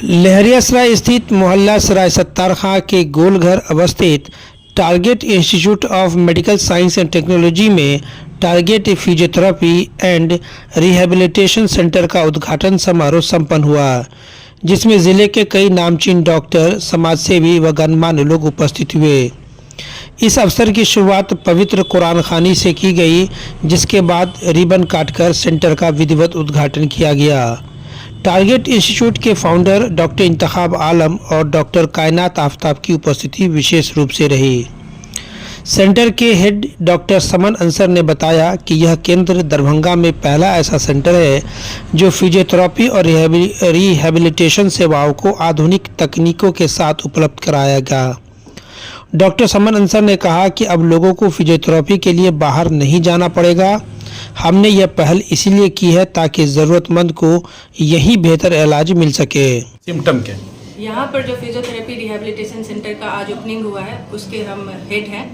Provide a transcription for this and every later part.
लहरियासराय स्थित मोहल्ला सराय सत्तार खां के गोलघर अवस्थित Target Institute of Medical Science and Technology में Target physiotherapy and rehabilitation centre का उद्घाटन समारोह संपन्न हुआ, जिसमें जिले के कई नामचीन डॉक्टर, समाजसेवी व गणमान्य लोग उपस्थित हुए। इस अवसर की शुरुआत पवित्र कुरान खानी से की गई, जिसके बाद रिबन काटकर सेंटर का विधिवत उद्घाटन किया गया। टारगेट इंस्टीट्यूट के फाउंडर डॉक्टर इंतखाब आलम और डॉक्टर कायनात आफ्ताब की उपस्थिति विशेष रूप से रही। सेंटर के हेड डॉक्टर समन अंसर ने बताया कि यह केंद्र दरभंगा में पहला ऐसा सेंटर है जो फिजियोथेरेपी और रिहैबिलिटेशन सेवाओं को आधुनिक तकनीकों के साथ उपलब्ध कराएगा। डॉक्टर समन अंसर ने कहा कि अब लोगों को फिजियोथेरेपी के लिए बाहर नहीं जाना पड़ेगा। हमने यह पहल इसीलिए की है ताकि ज़रूरतमंद को यही बेहतर इलाज मिल सके। सिम्टम क्या? यहाँ पर जो फिजियोथेरेपी रिहैबिलिटेशन सेंटर का आज ओपनिंग हुआ है, उसके हम हेड हैं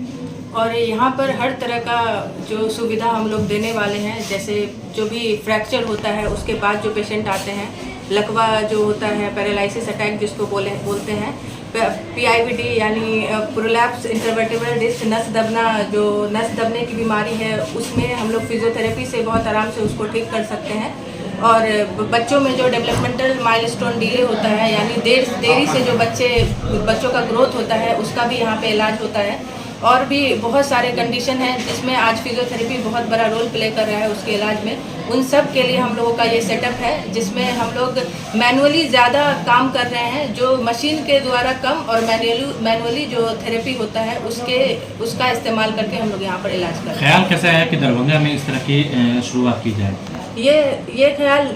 और यहाँ पर हर तरह का जो सुविधा हम लोग देने वाले हैं। जैसे जो भी फ्रैक्चर होता है उसके बाद जो पेशेंट आते हैं, लकवा जो होता है, पैरालिसिस अटैक जिसको बोलते हैं, PIVD यानी प्रोलैप्स इंटरवर्टेब्रल डिस्क, नस दबना, जो नस दबने की बीमारी है, उसमें हम लोग फिजियोथेरेपी से बहुत आराम से उसको ठीक कर सकते हैं। और बच्चों में जो डेवलपमेंटल माइलस्टोन डिले होता है, यानी देरी से जो बच्चों का ग्रोथ होता है, उसका भी यहाँ पे इलाज होता है। और भी बहुत सारे कंडीशन हैं जिसमें आज फिजियोथेरेपी बहुत बड़ा रोल प्ले कर रहा है उसके इलाज में। उन सब के लिए हम लोगों का ये सेटअप है, जिसमें हम लोग मैनुअली ज़्यादा काम कर रहे हैं, जो मशीन के द्वारा कम, और मैनुअली जो थेरेपी होता है उसका इस्तेमाल करके हम लोग यहाँ पर इलाज कर रहे हैं। ख्याल कैसा है कि दरभंगा में इस तरह की शुरुआत की जाए? ये ख्याल,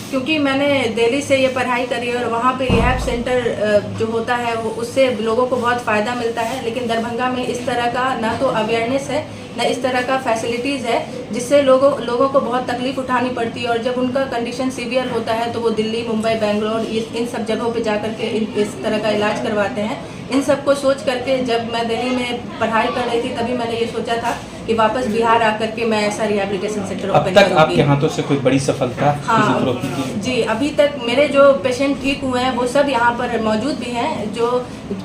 क्योंकि मैंने दिल्ली से ये पढ़ाई करी और वहाँ पे रिहैब सेंटर जो होता है वो उससे लोगों को बहुत फ़ायदा मिलता है, लेकिन दरभंगा में इस तरह का ना तो अवेयरनेस है, ना इस तरह का फैसिलिटीज़ है, जिससे लोगों को बहुत तकलीफ उठानी पड़ती है। और जब उनका कंडीशन सीवियर होता है तो वो दिल्ली, मुंबई, बेंगलोर इन सब जगहों पे जा करके इस तरह का इलाज करवाते हैं। इन सब को सोच करके जब मैं दिल्ली में पढ़ाई कर रही थी, तभी मैंने ये सोचा था कि वापस बिहार आकर के मैं ऐसा रिहैबिलिटेशन सेंटर ओपन करूँगी। अब तक आपके हाथों से कोई बड़ी सफलता? हाँ जी, अभी तक मेरे जो पेशेंट ठीक हुए हैं वो सब यहाँ पर मौजूद भी हैं। जो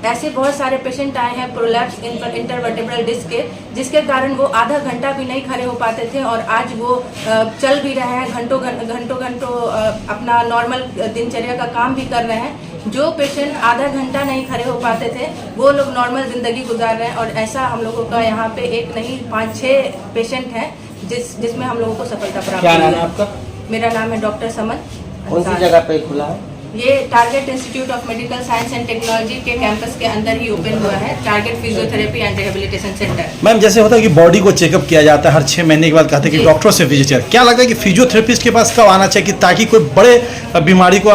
ऐसे बहुत सारे पेशेंट आए हैं प्रोलैप्स इंटरवर्टेब्रल डिस्क के, जिसके कारण वो आधा घंटा भी नहीं खड़े हो पाते थे, और आज वो चल भी रहे हैं, घंटों अपना नॉर्मल दिनचर्या का काम भी कर रहे हैं। जो पेशेंट आधा घंटा नहीं खड़े हो पाते थे वो लोग नॉर्मल ज़िंदगी गुजार रहे हैं। और ऐसा हम लोगों का यहाँ पे एक नहीं 5-6 पेशेंट हैं जिसमें हम लोगों को सफलता प्राप्त हुई है। क्या नाम है आपका? मेरा नाम है डॉक्टर समन। कौन सी जगह पे खुला है? ये target Institute of Medical Science and technology के कैंपस के अंदर ही ओपन हुआ है, target physiotherapy and rehabilitation centre. Ma'am, जैसे होता है कि बॉडी को चेकअप किया जाता है हर 6 महीने के बाद, कहते हैं कि डॉक्टरों से विजिट, क्या लगता है कि फिजियोथेरेपिस्ट के पास कब आना चाहिए ताकि कोई बड़े बीमारी को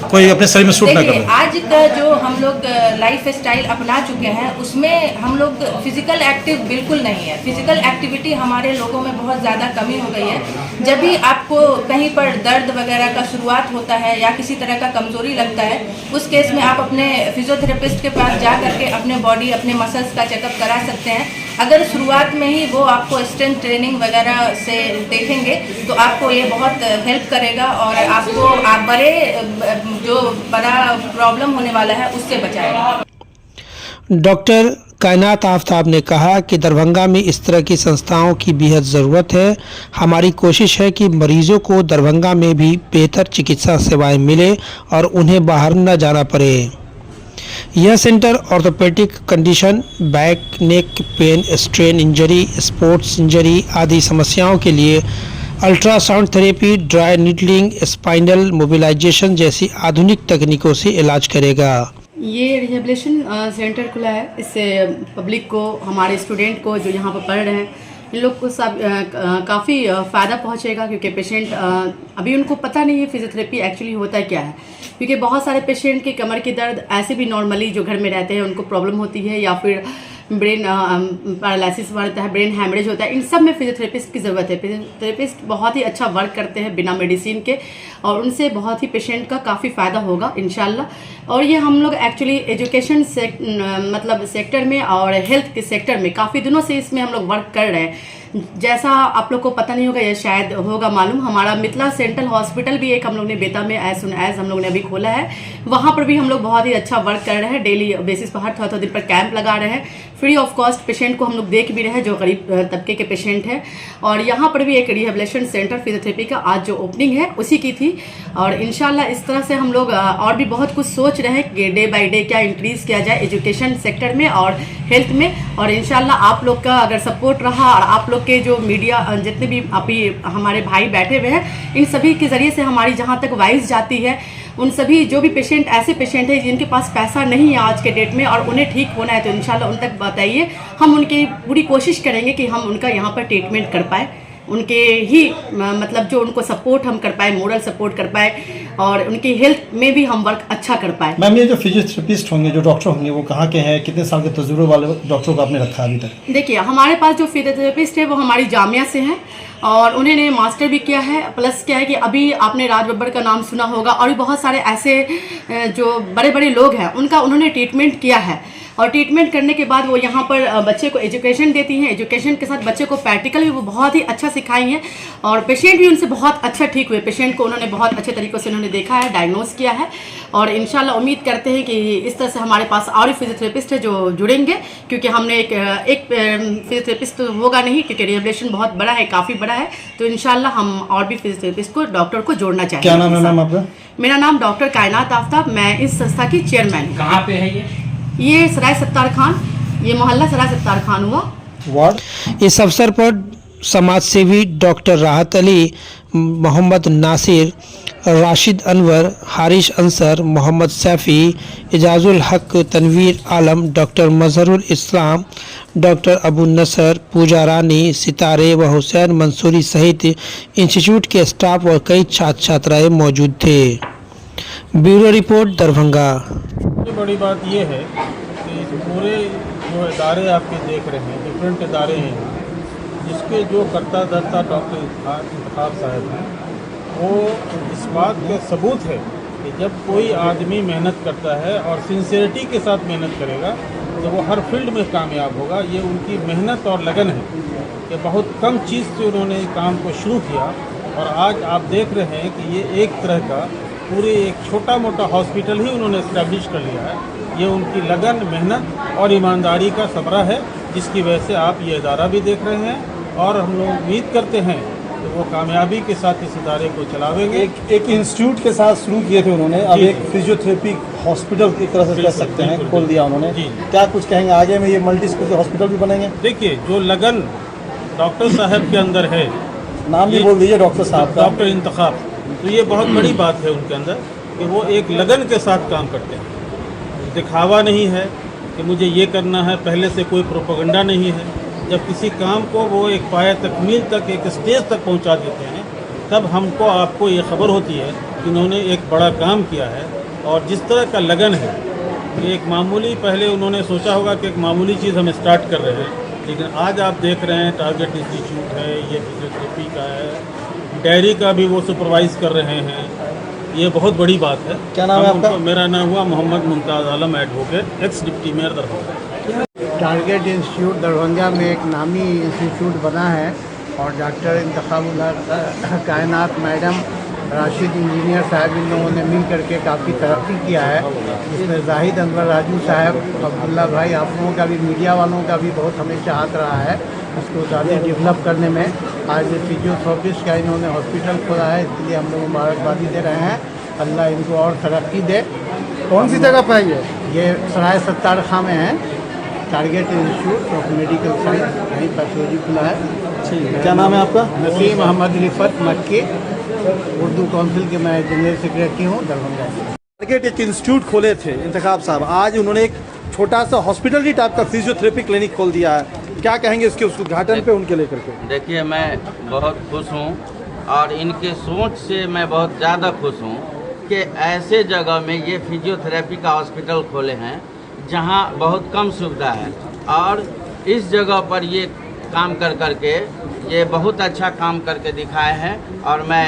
कोई अपने शरीर में सूट न करे? आज का जो हम लोग लाइफ स्टाइल अपना चुके हैं उसमें हम लोग फिजिकल एक्टिव बिल्कुल नहीं है। फिजिकल एक्टिविटी हमारे लोगों में बहुत ज़्यादा कमी हो गई है। जब भी आपको कहीं पर दर्द वगैरह का शुरुआत होता है या किसी तरह का कमजोरी लगता है, उस केस में आप अपने फिजियोथेरेपिस्ट के पास जा करके अपने बॉडी, अपने मसल्स का चेकअप करा सकते हैं। अगर शुरुआत में ही वो आपको स्ट्रेंथ ट्रेनिंग वगैरह से देखेंगे तो आपको ये बहुत हेल्प करेगा और आपको बड़ा प्रॉब्लम होने वाला है उससे बचाएगा। डॉक्टर कायनात आफ्ताब ने कहा कि दरभंगा में इस तरह की संस्थाओं की बेहद ज़रूरत है। हमारी कोशिश है कि मरीजों को दरभंगा में भी बेहतर चिकित्सा सेवाएं मिले और उन्हें बाहर न जाना पड़े। यह centre orthopaedic condition, back, neck pain, strain injury, sports injury आदि समस्याओं के लिए ultrasound therapy, dry needling, spinal mobilisation जैसी आधुनिक तकनीकों से इलाज करेगा। ये रिहैबिलिटेशन सेंटर खुला है, इससे पब्लिक को, हमारे स्टूडेंट को जो यहाँ पर पढ़ रहे हैं, इन लोग को सब काफ़ी फ़ायदा पहुँचेगा। क्योंकि पेशेंट अभी उनको पता नहीं है फिजियोथेरेपी एक्चुअली होता है क्या है। क्योंकि बहुत सारे पेशेंट के कमर के दर्द ऐसे भी नॉर्मली जो घर में रहते हैं उनको प्रॉब्लम होती है, या फिर ब्रेन पैरालिसिस होता है, ब्रेन हैमरेज होता है। इन सब में फिजियोथेरेपिस्ट की ज़रूरत है। फिजियोथेरेपिस्ट बहुत ही अच्छा वर्क करते हैं बिना मेडिसिन के, और उनसे बहुत ही पेशेंट का काफ़ी फ़ायदा होगा इंशाल्लाह। और ये हम लोग एक्चुअली एजुकेशन सेक्टर में और हेल्थ के सेक्टर में काफ़ी दिनों से इसमें हम लोग वर्क कर रहे हैं। जैसा आप लोग को पता नहीं होगा या शायद होगा मालूम, हमारा मिथिला सेंट्रल हॉस्पिटल भी एक हम लोग ने बेता में एज हम लोग ने अभी खोला है। वहाँ पर भी हम लोग बहुत ही अच्छा वर्क कर रहे हैं, डेली बेसिस पर हर थोड़ा दिन पर कैंप लगा रहे हैं, फ्री ऑफ कॉस्ट पेशेंट को हम लोग देख भी रहे हैं जो गरीब तबके के पेशेंट हैं। और यहाँ पर भी एक रिहेबिलिटेशन सेंटर फिजियोथेरेपी का आज जो ओपनिंग है उसी की थी। और इंशाल्लाह इस तरह से हम लोग और भी बहुत कुछ सोच रहे हैं कि डे बाय डे क्या इंक्रीज़ किया जाए एजुकेशन सेक्टर में और हेल्थ में। और इंशाल्लाह आप लोग का अगर सपोर्ट रहा और आप लोग के जो मीडिया जितने भी अभी हमारे भाई बैठे हुए हैं, इन सभी के ज़रिए से हमारी जहाँ तक वॉइस जाती है, उन सभी जो भी पेशेंट ऐसे पेशेंट हैं जिनके पास पैसा नहीं है आज के डेट में और उन्हें ठीक होना है, तो इंशाल्लाह उन तक बताइए। हम उनकी पूरी कोशिश करेंगे कि हम उनका यहाँ पर ट्रीटमेंट कर पाए, उनके ही मतलब जो उनको सपोर्ट हम कर पाए, मोरल सपोर्ट कर पाए और उनकी हेल्थ में भी हम वर्क अच्छा कर पाए। मैम, ये जो फिजियोथेरेपिस्ट होंगे, जो डॉक्टर होंगे, वो कहाँ के हैं? कितने साल के तजुर्बे वाले डॉक्टरों को आपने रखा अभी तक? देखिए, हमारे पास जो फिजियोथेरेपिस्ट है वो हमारी जामिया से हैं और उन्होंने मास्टर भी किया है। प्लस क्या है कि अभी आपने राज बब्बर का नाम सुना होगा और भी बहुत सारे ऐसे जो बड़े बड़े लोग हैं उनका उन्होंने ट्रीटमेंट किया है। और ट्रीटमेंट करने के बाद वो यहाँ पर बच्चे को एजुकेशन देती हैं, एजुकेशन के साथ बच्चे को प्रैक्टिकल भी वो बहुत ही अच्छा सिखाई हैं और पेशेंट भी उनसे बहुत अच्छा ठीक हुए। पेशेंट को उन्होंने बहुत अच्छे तरीक़ों से उन्होंने देखा है, डायग्नोस किया है और इंशाल्लाह उम्मीद करते हैं कि इस तरह से हमारे पास और भी फिजियोथेरेपिस्ट है जो जुड़ेंगे, क्योंकि हमने एक फिजियोथेरेपिस्ट तो होगा नहीं, क्योंकि रिहेबिलिटेशन बहुत बड़ा है, काफ़ी बड़ा है। तो इंशाल्लाह हम और भी फिजियोथेरेपिस्ट को, डॉक्टर को जोड़ना चाहेंगे। क्या नाम है मैम आपका? मेरा नाम डॉक्टर कायनात आफ्ताब, मैं इस संस्था की चेयरमैन हूँ। कहाँ पे है ये सराय सत्तार खान, ये मोहल्ला सराय सत्तार खान हुआ वार्ड। इस अवसर पर समाज सेवी डॉक्टर राहत अली, मोहम्मद नासिर, राशिद अनवर, हारिश अंसर, मोहम्मद सैफ़ी, एजाजुल हक, तनवीर आलम, डॉक्टर मजहरुल इस्लाम, डॉक्टर अबू नसर, पूजा रानी, सितारे व हुसैन मंसूरी सहित इंस्टीट्यूट के स्टाफ और कई छात्र छात्राएँ मौजूद थे। Bureau report, Darbhanga. सबसे बड़ी बात यह है कि इस पूरे जो इदारे आपके देख रहे हैं, डिफरेंट इदारे हैं, जिसके जो कर्ता धर्ता डॉक्टर इंतखाब साहब हैं, वो इस बात का सबूत है कि जब कोई आदमी मेहनत करता है और सिंसियरिटी के साथ मेहनत करेगा तो वो हर फील्ड में कामयाब होगा। ये उनकी मेहनत और लगन है कि बहुत कम चीज़ से उन्होंने काम को शुरू किया और आज आप देख रहे हैं कि ये एक तरह का पूरे एक छोटा मोटा हॉस्पिटल ही उन्होंने इस्टेब्लिश कर लिया है। ये उनकी लगन, मेहनत और ईमानदारी का समरा है, जिसकी वजह से आप ये इदारा भी देख रहे हैं और हम लोग उम्मीद करते हैं कि वो कामयाबी के साथ इस इदारे को चलावेंगे। एक इंस्टीट्यूट के साथ शुरू किए थे उन्होंने, अब एक फिजियोथेरेपी हॉस्पिटल की तरह से कह सकते हैं खोल दिया उन्होंने। क्या कुछ कहेंगे आगे में? ये मल्टी स्पेशलिटी हॉस्पिटल भी बनेंगे? देखिए, जो लगन डॉक्टर साहब के अंदर है, नाम भी बोल दीजिए डॉक्टर साहब का। डॉक्टर इंतखाब, तो ये बहुत बड़ी बात है उनके अंदर कि वो एक लगन के साथ काम करते हैं। दिखावा नहीं है कि मुझे ये करना है, पहले से कोई प्रोपेगेंडा नहीं है। जब किसी काम को वो एक पाया तकमील तक, एक स्टेज तक पहुंचा देते हैं, तब हमको आपको ये खबर होती है कि उन्होंने एक बड़ा काम किया है। और जिस तरह का लगन है, ये एक मामूली, पहले उन्होंने सोचा होगा कि एक मामूली चीज़ हम स्टार्ट कर रहे हैं, लेकिन आज आप देख रहे हैं टारगेट इंस्टीट्यूट है, ये फिजियोथेरेपी का है, डेयरी का भी वो सुपरवाइज़ कर रहे हैं। ये बहुत बड़ी बात है। क्या नाम है आपका? मेरा नाम हुआ Mohammad Mumtaz Alam advocate, ex deputy mayor Darbhanga. Target Institute Darbhanga में एक नामी इंस्टीट्यूट बना है और डॉक्टर इंतखाबुल हक कायनात मैडम, राशिद इंजीनियर साहब, इन लोगों ने मिल करके काफ़ी तरक्की किया है। इसमें जाहिद अनवर राजू साहब, अब्दुल्ला भाई, आप लोगों का भी, मीडिया वालों का भी बहुत हमेशा हाथ रहा है उसको ज़्यादा डेवलप करने में। आज फिजियोथेरेपिस्ट का इन्होंने हॉस्पिटल खोला है, इसलिए हम लोग मुबारकबादी दे रहे हैं। अल्लाह इनको और तरक्की दे। कौन सी जगह पर है ये सराय सत्तार खां में है, target Institute of Medical science, यहीं पर सोजी खुला है। क्या नाम है आपका? नसीम अहमद रिफत मक्की, उर्दू काउंसिल के मैं जनरल सेक्रेटरी हूँ दरभंगा। टारगेट एक इंस्टीट्यूट खोले थे इंतखाब साहब, आज उन्होंने एक छोटा सा हॉस्पिटल ही टाइप का फिजियोथेरेपी क्लिनिक खोल दिया है। क्या कहेंगे इसके उस उद्घाटन पे उनके लेकर के? देखिए, मैं बहुत खुश हूँ और इनके सोच से मैं बहुत ज़्यादा खुश हूँ कि ऐसे जगह में ये फिजियोथेरेपी का हॉस्पिटल खोले हैं जहाँ बहुत कम सुविधा है, और इस जगह पर ये काम कर के ये बहुत अच्छा काम करके दिखाए हैं। और मैं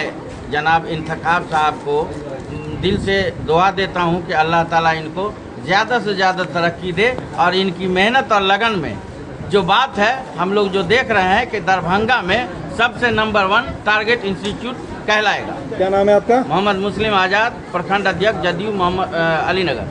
जनाब इंतखाब साहब को दिल से दुआ देता हूँ कि अल्लाह ताला इनको ज़्यादा से ज़्यादा तरक्की दे और इनकी मेहनत और लगन में जो बात है हम लोग जो देख रहे हैं कि दरभंगा में सबसे नंबर 1 टारगेट इंस्टीट्यूट कहलाएगा। क्या नाम है आपका? मोहम्मद मुस्लिम आज़ाद, प्रखंड अध्यक्ष जदयू मोहम्मद अलीनगर।